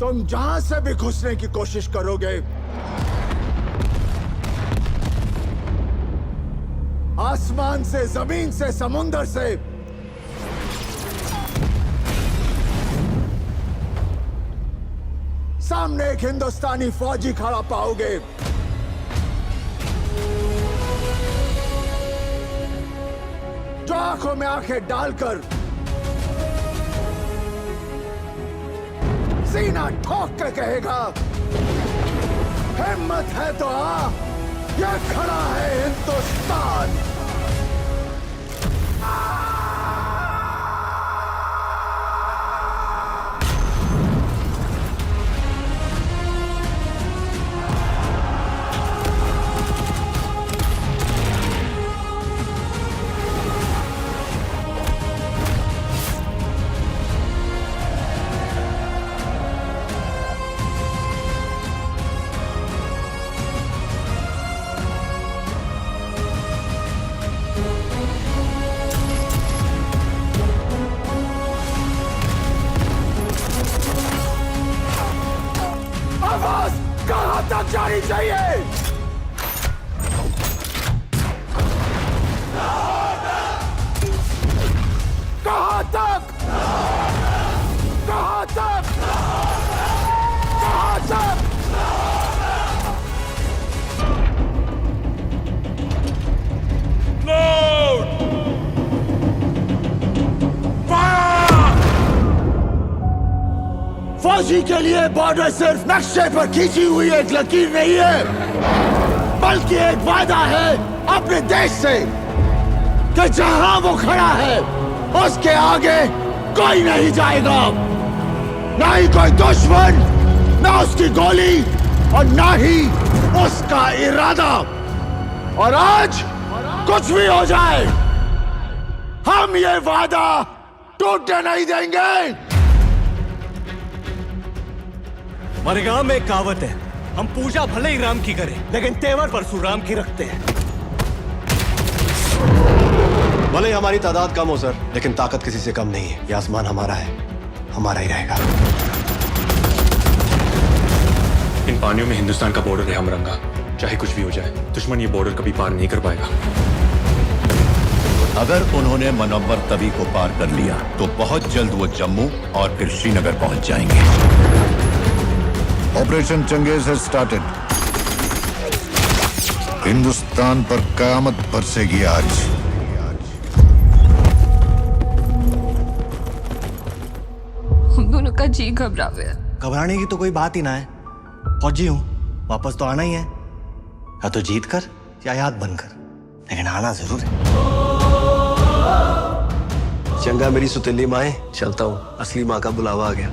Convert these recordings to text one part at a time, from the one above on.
तुम जहां से भी घुसने की कोशिश करोगे, आसमान से, जमीन से, समुंदर से, सामने एक हिंदुस्तानी फौजी खड़ा पाओगे। जो आंखों में आंखें डालकर सीना ठोक के कहेगा, हिम्मत है तो आ, ये खड़ा है हिंदुस्तान। आवाज कहां तक जानी चाहिए? कहां तक? कहां तक? कहां तक? फौजी के लिए बॉर्डर सिर्फ नक्शे पर खींची हुई एक लकीर नहीं है, बल्कि एक वादा है अपने देश से कि जहां वो खड़ा है उसके आगे कोई नहीं जाएगा, ना ही कोई दुश्मन, ना उसकी गोली और ना ही उसका इरादा। और आज कुछ भी हो जाए, हम ये वादा टूटने नहीं देंगे। हमारे गांव में एक कहावत है, हम पूजा भले ही राम की करें, लेकिन तेवर परशुराम की रखते हैं। भले ही हमारी तादाद कम हो सर, लेकिन ताकत किसी से कम नहीं है। ये आसमान हमारा है, हमारा ही रहेगा। इन पानियों में हिंदुस्तान का बॉर्डर है हमरंगा। चाहे कुछ भी हो जाए, दुश्मन ये बॉर्डर कभी पार नहीं कर पाएगा। अगर उन्होंने मनव्वर तवी को पार कर लिया तो बहुत जल्द वो जम्मू और फिर श्रीनगर पहुंच जाएंगे। Operation Changez has started. Hindustan पर कयामत बरसेगी आज। हम दोनों का जी घबरा गया। घबराने की तो कोई बात ही ना है, फौजी हूं, वापस तो आना ही है, या तो जीत कर या याद बनकर, लेकिन आना जरूर है। चंगा मेरी सुतीली माए, चलता हूँ, असली माँ का बुलावा आ गया।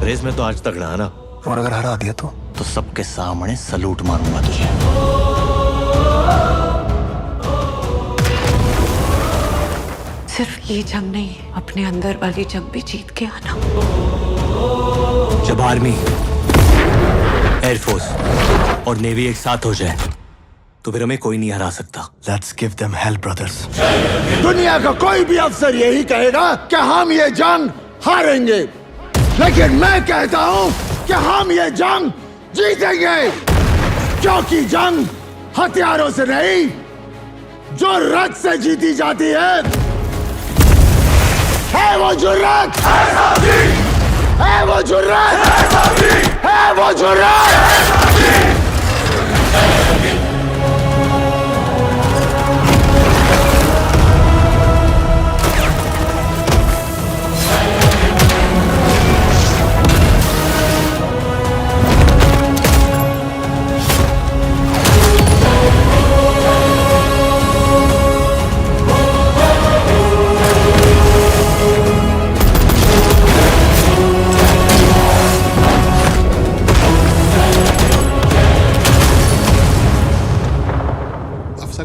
रेस में तो आज तक रहा ना, और अगर हरा दिया तो सबके सामने सलूट मारूंगा तुझे। सिर्फ ये जंग नहीं, अपने अंदर वाली जंग भी जीत के आना। जब आर्मी, एयरफोर्स और नेवी एक साथ हो जाए तो फिर हमें कोई नहीं हरा सकता। Let's give them hello brothers. दुनिया का कोई भी अफसर यही कहेगा कि हम ये जंग हारेंगे, लेकिन मैं कहता हूं कि हम ये जंग जीतेंगे, क्योंकि जंग हथियारों से नहीं, जुर्रत से जीती जाती है वो जुर्रत, है वो जुर्रत, है वो जुर्रत।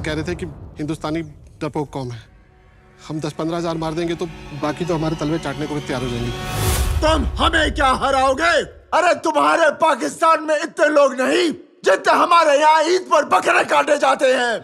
कह रहे थे कि हिंदुस्तानी डरपोक कौम है, हम 10-15 हजार मार देंगे तो बाकी तो हमारे तलवे चाटने को भी तैयार हो जाएंगे। तुम हमें क्या हराओगे? अरे तुम्हारे पाकिस्तान में इतने लोग नहीं जितने हमारे यहाँ ईद पर बकरे काटे जाते हैं।